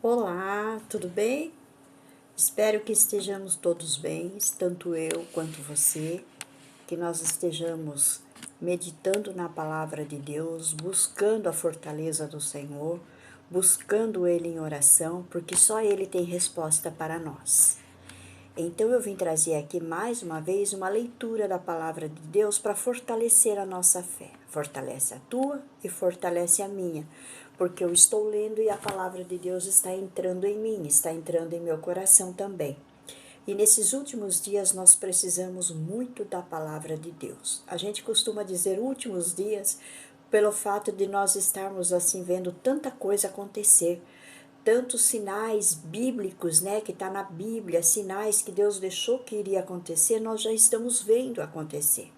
Olá, tudo bem? Espero que estejamos todos bem, tanto eu quanto você, que nós estejamos meditando na palavra de Deus, buscando a fortaleza do Senhor, buscando Ele em oração, porque só Ele tem resposta para nós. Então eu vim trazer aqui mais uma vez uma leitura da palavra de Deus para fortalecer a nossa fé. Fortalece a tua e fortalece a minha, porque eu estou lendo e a palavra de Deus está entrando em mim, está entrando em meu coração também. E nesses últimos dias nós precisamos muito da palavra de Deus. A gente costuma dizer últimos dias pelo fato de nós estarmos assim vendo tanta coisa acontecer, tantos sinais bíblicos, né, que está na Bíblia, sinais que Deus deixou que iria acontecer, nós já estamos vendo acontecer.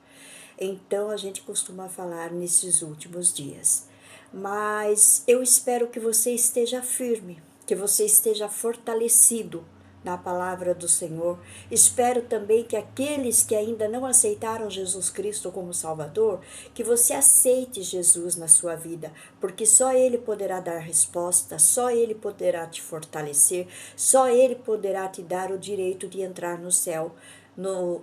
Então a gente costuma falar nesses últimos dias. Mas eu espero que você esteja firme, que você esteja fortalecido na palavra do Senhor. Espero também que aqueles que ainda não aceitaram Jesus Cristo como Salvador, que você aceite Jesus na sua vida, porque só Ele poderá dar resposta, só Ele poderá te fortalecer, só Ele poderá te dar o direito de entrar no céu,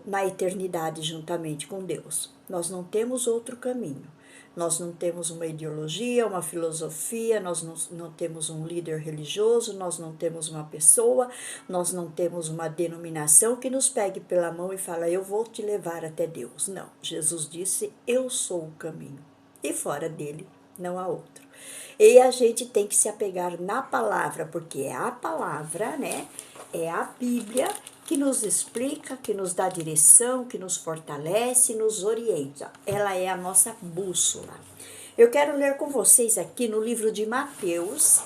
na eternidade juntamente com Deus. Nós não temos outro caminho. Nós não temos uma ideologia, uma filosofia, nós não temos um líder religioso, nós não temos uma pessoa, nós não temos uma denominação que nos pegue pela mão e fala, eu vou te levar até Deus. Não, Jesus disse, eu sou o caminho, e fora dele não há outro. E a gente tem que se apegar na palavra, porque é a palavra, né? É a Bíblia que nos explica, que nos dá direção, que nos fortalece, nos orienta. Ela é a nossa bússola. Eu quero ler com vocês aqui no livro de Mateus,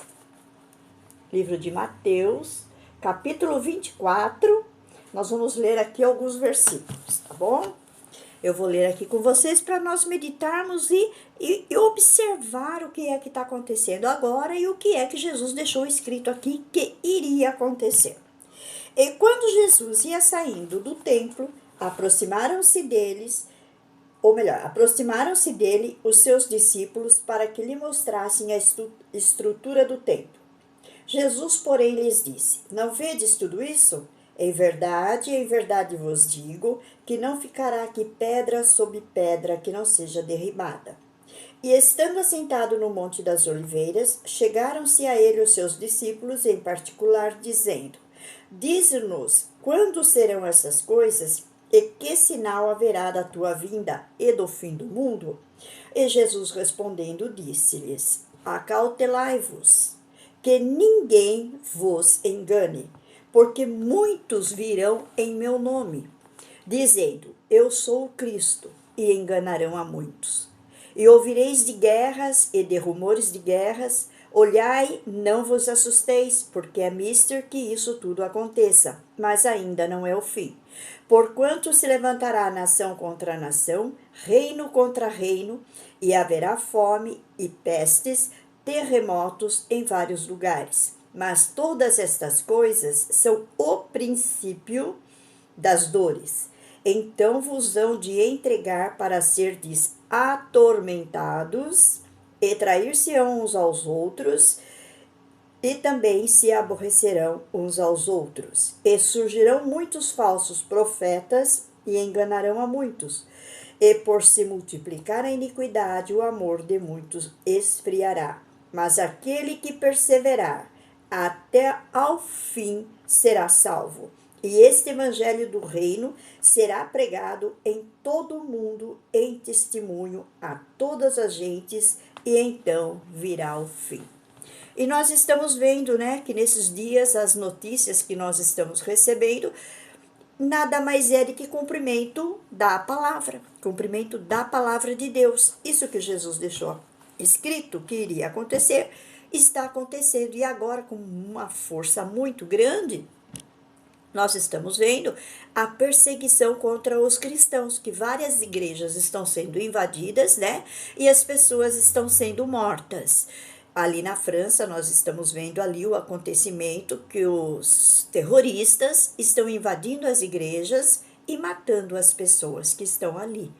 capítulo 24. Nós vamos ler aqui alguns versículos, tá bom? Eu vou ler aqui com vocês para nós meditarmos e observar o que é que está acontecendo agora e o que é que Jesus deixou escrito aqui que iria acontecer. E quando Jesus ia saindo do templo, aproximaram-se dele os seus discípulos para que lhe mostrassem a estrutura do templo. Jesus, porém, lhes disse, não vedes tudo isso? Em verdade vos digo, que não ficará aqui pedra sobre pedra que não seja derribada. E estando assentado no Monte das Oliveiras, chegaram-se a ele os seus discípulos, em particular, dizendo, dize-nos, quando serão essas coisas, e que sinal haverá da tua vinda e do fim do mundo? E Jesus respondendo, disse-lhes, acautelai-vos, que ninguém vos engane, porque muitos virão em meu nome, dizendo, eu sou o Cristo, e enganarão a muitos. E ouvireis de guerras e de rumores de guerras, olhai, não vos assusteis, porque é mister que isso tudo aconteça, mas ainda não é o fim. Porquanto se levantará nação contra nação, reino contra reino, e haverá fome e pestes, terremotos em vários lugares. Mas todas estas coisas são o princípio das dores. Então vos hão de entregar para serdes atormentados, e trair-se-ão uns aos outros, e também se aborrecerão uns aos outros. E surgirão muitos falsos profetas, e enganarão a muitos. E por se multiplicar a iniquidade, o amor de muitos esfriará. Mas aquele que perseverar até ao fim será salvo. E este evangelho do reino será pregado em todo o mundo em testemunho a todas as gentes, e então virá o fim. E nós estamos vendo, né, que nesses dias as notícias que nós estamos recebendo nada mais é do que cumprimento da palavra de Deus. Isso que Jesus deixou escrito que iria acontecer, está acontecendo, e agora com uma força muito grande. Nós estamos vendo a perseguição contra os cristãos, que várias igrejas estão sendo invadidas, né? E as pessoas estão sendo mortas. Ali na França, nós estamos vendo ali o acontecimento que os terroristas estão invadindo as igrejas e matando as pessoas que estão ali.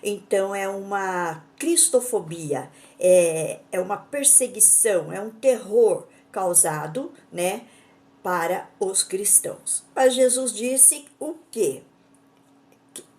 Então, é uma cristofobia, é uma perseguição, é um terror causado, né, para os cristãos. Mas Jesus disse o quê?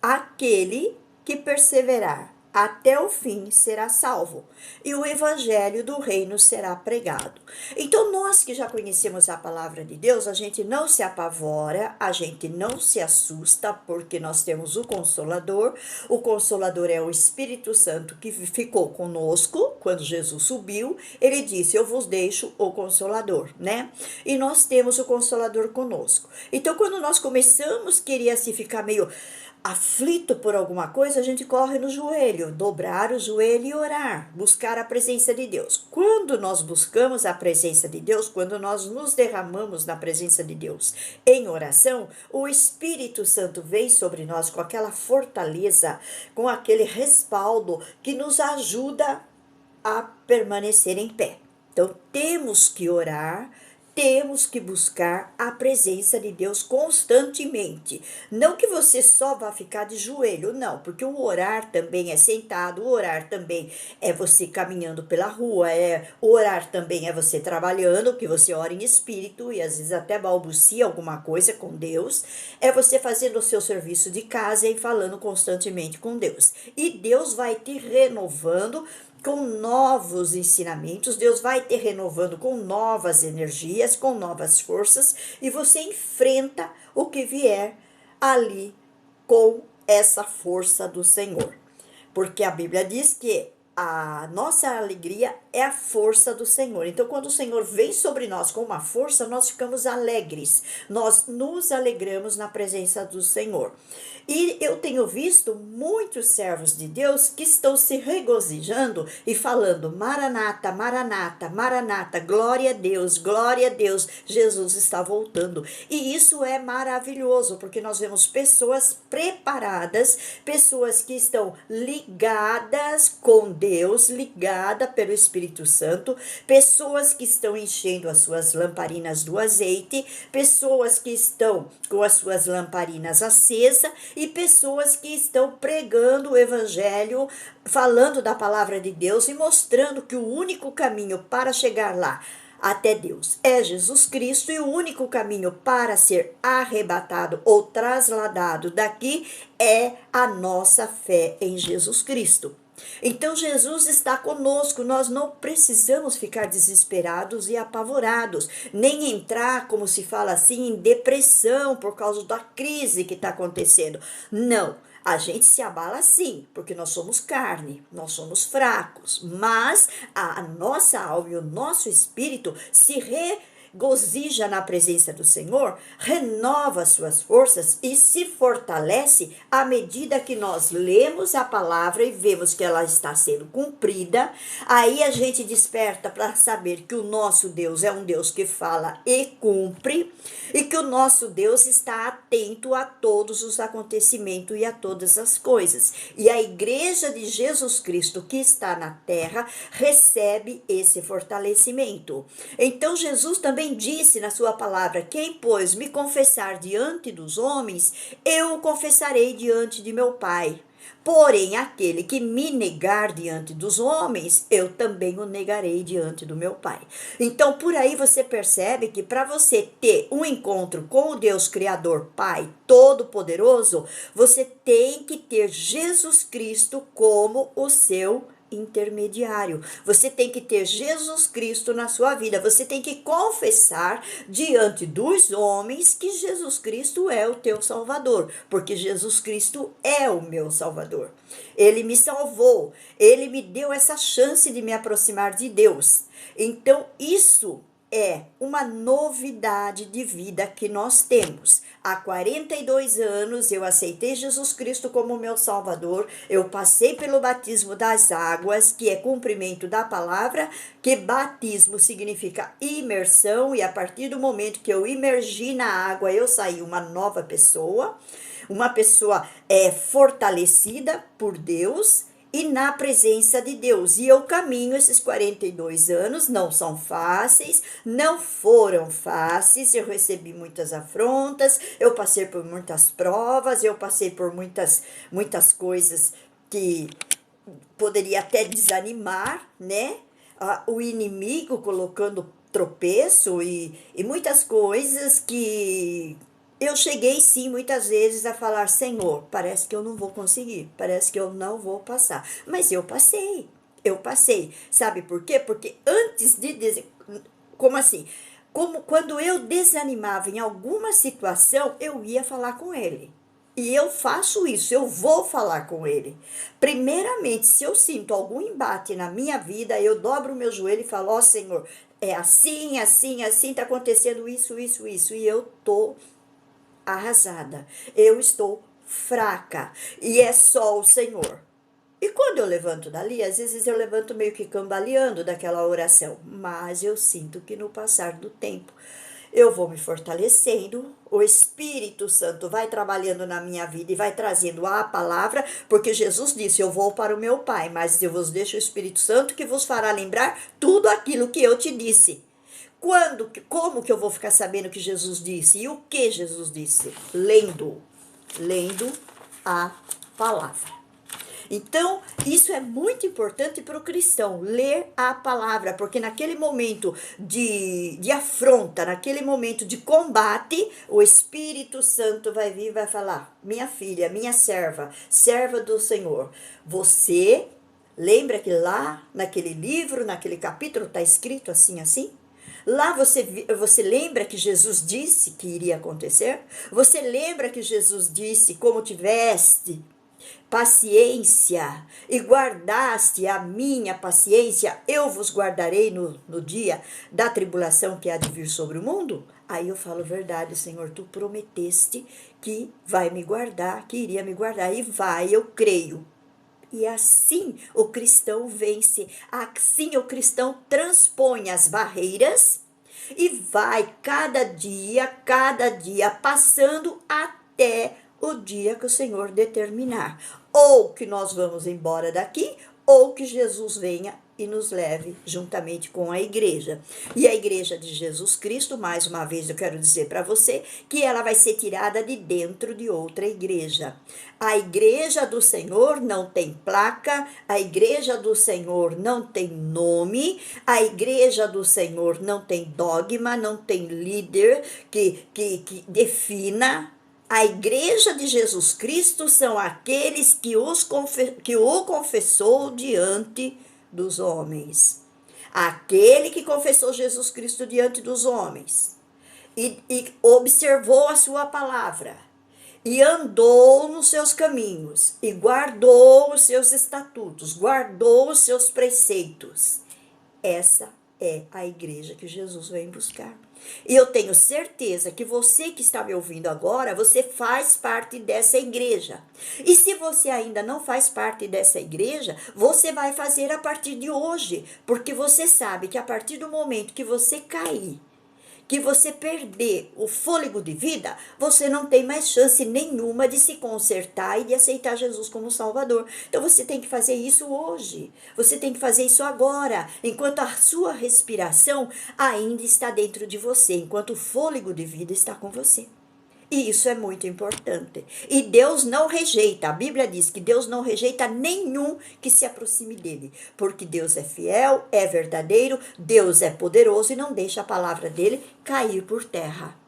Aquele que perseverar até o fim será salvo, e o evangelho do reino será pregado. Então, nós que já conhecemos a palavra de Deus, a gente não se apavora, a gente não se assusta, porque nós temos o Consolador. O Consolador é o Espírito Santo que ficou conosco quando Jesus subiu. Ele disse: eu vos deixo o Consolador, né? E nós temos o Consolador conosco. Então, quando nós começamos a querer se ficar meio aflito por alguma coisa, a gente corre no joelho, dobrar o joelho e orar, buscar a presença de Deus. Quando nós buscamos a presença de Deus, quando nós nos derramamos na presença de Deus em oração, o Espírito Santo vem sobre nós com aquela fortaleza, com aquele respaldo que nos ajuda a permanecer em pé. Então, temos que orar, temos que buscar a presença de Deus constantemente. Não que você só vá ficar de joelho, não, porque o orar também é sentado, o orar também é você caminhando pela rua, o orar também é você trabalhando, que você ora em espírito e às vezes até balbucia alguma coisa com Deus, é você fazendo o seu serviço de casa e falando constantemente com Deus. E Deus vai te renovando com novos ensinamentos, Deus vai te renovando com novas energias, com novas forças, e você enfrenta o que vier ali com essa força do Senhor. Porque a Bíblia diz que a nossa alegria é a força do Senhor. Então, quando o Senhor vem sobre nós com uma força, nós ficamos alegres. Nós nos alegramos na presença do Senhor. E eu tenho visto muitos servos de Deus que estão se regozijando e falando: Maranata, Maranata, Maranata, glória a Deus, Jesus está voltando. E isso é maravilhoso, porque nós vemos pessoas preparadas, pessoas que estão ligadas com Deus, ligada pelo Espírito Santo, pessoas que estão enchendo as suas lamparinas do azeite, pessoas que estão com as suas lamparinas acesas e pessoas que estão pregando o evangelho, falando da palavra de Deus e mostrando que o único caminho para chegar lá até Deus é Jesus Cristo, e o único caminho para ser arrebatado ou trasladado daqui é a nossa fé em Jesus Cristo. Então Jesus está conosco, nós não precisamos ficar desesperados e apavorados, nem entrar, como se fala assim, em depressão por causa da crise que está acontecendo. Não, a gente se abala sim, porque nós somos carne, nós somos fracos, mas a nossa alma e o nosso espírito se regozija na presença do Senhor, renova suas forças e se fortalece à medida que nós lemos a palavra e vemos que ela está sendo cumprida. Aí a gente desperta para saber que o nosso Deus é um Deus que fala e cumpre, e que o nosso Deus está atento a todos os acontecimentos e a todas as coisas. E a igreja de Jesus Cristo que está na terra recebe esse fortalecimento. Então Jesus também disse na sua palavra: quem, pois, me confessar diante dos homens, eu o confessarei diante de meu Pai. Porém, aquele que me negar diante dos homens, eu também o negarei diante do meu Pai. Então, por aí você percebe que para você ter um encontro com o Deus Criador, Pai Todo-Poderoso, você tem que ter Jesus Cristo como o seu intermediário. Você tem que ter Jesus Cristo na sua vida. Você tem que confessar diante dos homens que Jesus Cristo é o teu Salvador, porque Jesus Cristo é o meu Salvador. Ele me salvou, ele me deu essa chance de me aproximar de Deus. Então, isso é uma novidade de vida que nós temos. Há 42 anos eu aceitei Jesus Cristo como meu Salvador, eu passei pelo batismo das águas, que é cumprimento da palavra, que batismo significa imersão, e a partir do momento que eu imergi na água, eu saí uma nova pessoa, uma pessoa fortalecida por Deus, e na presença de Deus. E eu caminho esses 42 anos, não são fáceis, não foram fáceis, eu recebi muitas afrontas, eu passei por muitas provas, eu passei por muitas coisas que poderia até desanimar, né? O inimigo colocando tropeço e muitas coisas que eu cheguei sim muitas vezes a falar, Senhor, parece que eu não vou conseguir, parece que eu não vou passar. Mas eu passei, eu passei. Sabe por quê? Porque antes de como assim? Como quando eu desanimava em alguma situação, eu ia falar com ele. E eu faço isso, eu vou falar com ele. Primeiramente, se eu sinto algum embate na minha vida, eu dobro o meu joelho e falo, ó Senhor, é assim, assim, assim, tá acontecendo isso, isso, isso. E eu tô arrasada, eu estou fraca. E é só o Senhor. E quando eu levanto dali, às vezes eu levanto meio que cambaleando daquela oração, mas eu sinto que no passar do tempo eu vou me fortalecendo, o Espírito Santo vai trabalhando na minha vida e vai trazendo a palavra, porque Jesus disse, eu vou para o meu Pai, mas eu vos deixo o Espírito Santo que vos fará lembrar tudo aquilo que eu te disse. Como que eu vou ficar sabendo o que Jesus disse? E o que Jesus disse? Lendo a palavra. Então, isso é muito importante para o cristão, ler a palavra, porque naquele momento de afronta, naquele momento de combate, o Espírito Santo vai vir e vai falar, minha filha, minha serva, serva do Senhor, você lembra que lá naquele livro, naquele capítulo, está escrito assim, assim? Lá você lembra que Jesus disse que iria acontecer? Você lembra que Jesus disse, como tiveste paciência e guardaste a minha paciência, eu vos guardarei no dia da tribulação que há de vir sobre o mundo? Aí eu falo, verdade, Senhor, tu prometeste que vai me guardar, que iria me guardar, e vai, eu creio. E assim o cristão vence, assim o cristão transpõe as barreiras e vai cada dia passando até o dia que o Senhor determinar. Ou que nós vamos embora daqui, ou que Jesus venha e nos leve juntamente com a igreja. E a igreja de Jesus Cristo, mais uma vez eu quero dizer para você, que ela vai ser tirada de dentro de outra igreja. A igreja do Senhor não tem placa, a igreja do Senhor não tem nome, a igreja do Senhor não tem dogma, não tem líder que defina. A igreja de Jesus Cristo são aqueles que o confessou diante dos homens. Aquele que confessou Jesus Cristo diante dos homens e observou a sua palavra e andou nos seus caminhos e guardou os seus estatutos, guardou os seus preceitos. Essa é a igreja que Jesus vem buscar. E eu tenho certeza que você que está me ouvindo agora, você faz parte dessa igreja. E se você ainda não faz parte dessa igreja, você vai fazer a partir de hoje, porque você sabe que a partir do momento que você cair, que você perder o fôlego de vida, você não tem mais chance nenhuma de se consertar e de aceitar Jesus como Salvador. Então você tem que fazer isso hoje. Você tem que fazer isso agora, enquanto a sua respiração ainda está dentro de você, enquanto o fôlego de vida está com você. E isso é muito importante. E Deus não rejeita, a Bíblia diz que Deus não rejeita nenhum que se aproxime dele, porque Deus é fiel, é verdadeiro, Deus é poderoso e não deixa a palavra dele cair por terra.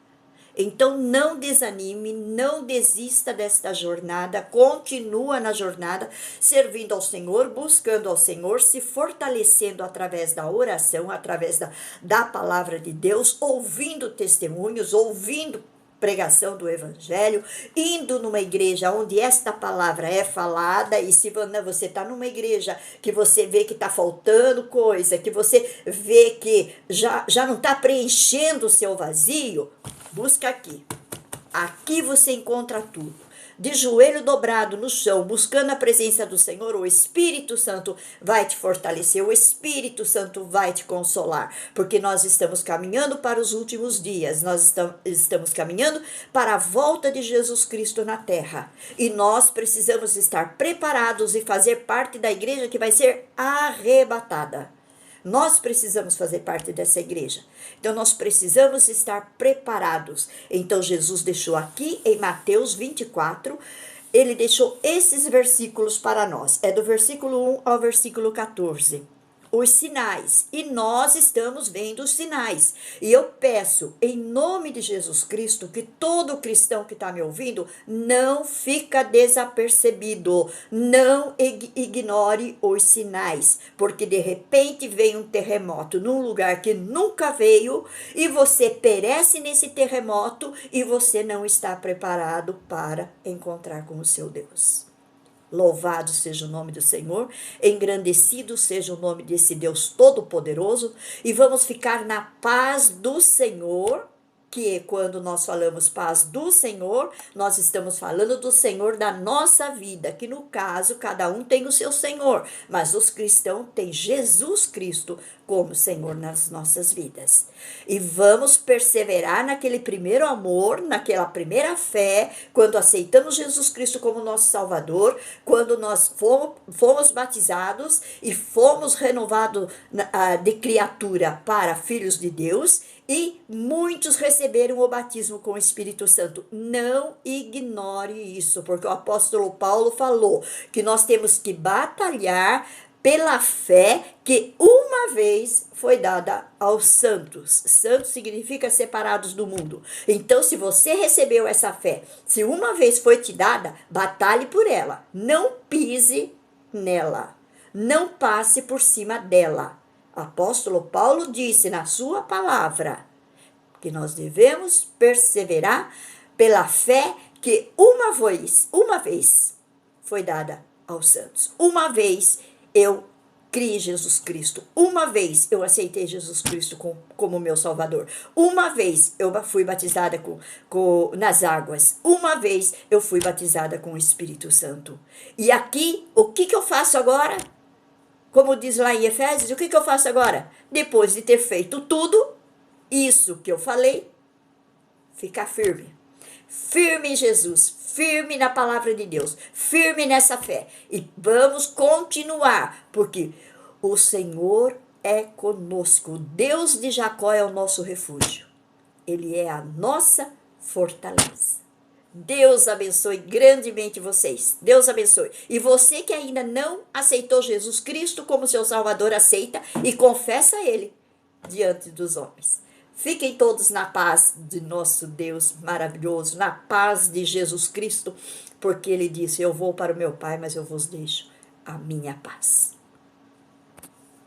Então não desanime, não desista desta jornada, continua na jornada, servindo ao Senhor, buscando ao Senhor, se fortalecendo através da oração, através da palavra de Deus, ouvindo testemunhos, ouvindo pregação do evangelho, indo numa igreja onde esta palavra é falada, e se você está numa igreja que você vê que está faltando coisa, que você vê que já não está preenchendo o seu vazio, busca aqui. Aqui você encontra tudo. De joelho dobrado no chão, buscando a presença do Senhor, o Espírito Santo vai te fortalecer, o Espírito Santo vai te consolar, porque nós estamos caminhando para os últimos dias, nós estamos caminhando para a volta de Jesus Cristo na terra, e nós precisamos estar preparados e fazer parte da igreja que vai ser arrebatada. Nós precisamos fazer parte dessa igreja. Então, nós precisamos estar preparados. Então, Jesus deixou aqui em Mateus 24, ele deixou esses versículos para nós. É do versículo 1 ao versículo 14. os sinais, e nós estamos vendo os sinais. E eu peço, em nome de Jesus Cristo, que todo cristão que está me ouvindo não fica desapercebido, não ignore os sinais, porque de repente vem um terremoto num lugar que nunca veio, e você perece nesse terremoto, e você não está preparado para encontrar com o seu Deus. Louvado seja o nome do Senhor, engrandecido seja o nome desse Deus Todo-Poderoso, e vamos ficar na paz do Senhor, que quando nós falamos paz do Senhor, nós estamos falando do Senhor da nossa vida, que no caso cada um tem o seu Senhor, mas os cristãos têm Jesus Cristo como Senhor nas nossas vidas. E vamos perseverar naquele primeiro amor, naquela primeira fé, quando aceitamos Jesus Cristo como nosso Salvador, quando nós fomos batizados e fomos renovados de criatura para filhos de Deus, e muitos receberam o batismo com o Espírito Santo. Não ignore isso, porque o apóstolo Paulo falou que nós temos que batalhar pela fé que uma vez foi dada aos santos. Santos significa separados do mundo. Então, se você recebeu essa fé, se uma vez foi te dada, batalhe por ela. Não pise nela. Não passe por cima dela. Apóstolo Paulo disse na sua palavra que nós devemos perseverar pela fé que uma vez foi dada aos santos. Uma vez eu criei Jesus Cristo. Uma vez eu aceitei Jesus Cristo como meu Salvador. Uma vez eu fui batizada nas águas. Uma vez eu fui batizada com o Espírito Santo. E aqui, o que eu faço agora? Como diz lá em Efésios, o que eu faço agora? Depois de ter feito tudo, isso que eu falei, ficar firme. Firme em Jesus, firme na palavra de Deus, firme nessa fé. E vamos continuar, porque o Senhor é conosco. O Deus de Jacó é o nosso refúgio. Ele é a nossa fortaleza. Deus abençoe grandemente vocês. Deus abençoe. E você que ainda não aceitou Jesus Cristo como seu Salvador, aceita e confessa Ele diante dos homens. Fiquem todos na paz de nosso Deus maravilhoso, na paz de Jesus Cristo, porque Ele disse, eu vou para o meu Pai, mas eu vos deixo a minha paz.